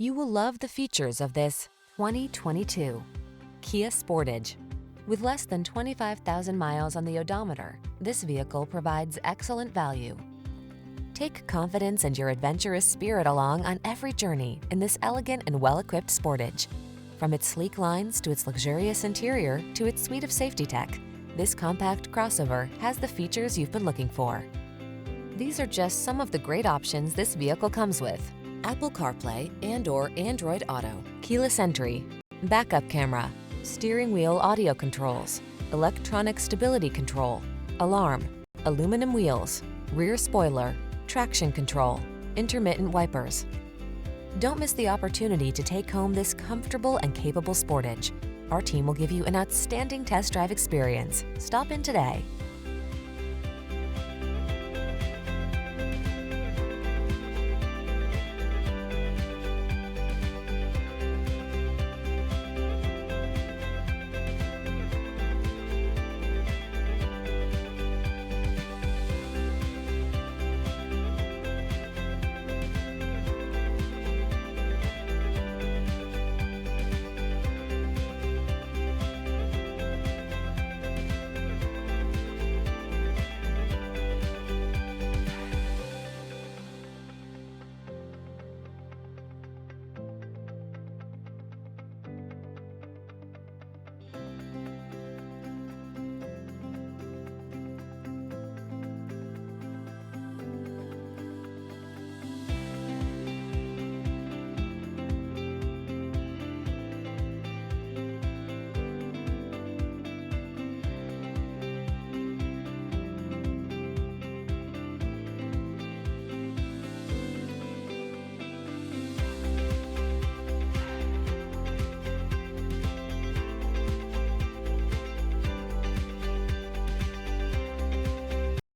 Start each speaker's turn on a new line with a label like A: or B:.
A: You will love the features of this 2022 Kia Sportage. With less than 25,000 miles on the odometer, this vehicle provides excellent value. Take confidence and your adventurous spirit along on every journey in this elegant and well-equipped Sportage. From its sleek lines to its luxurious interior to its suite of safety tech, this compact crossover has the features you've been looking for. These are just some of the great options this vehicle comes with: Apple CarPlay and/or Android Auto, keyless entry, backup camera, steering wheel audio controls, electronic stability control, alarm, aluminum wheels, rear spoiler, traction control, intermittent wipers. Don't miss the opportunity to take home this comfortable and capable Sportage. Our team will give you an outstanding test drive experience. Stop in today.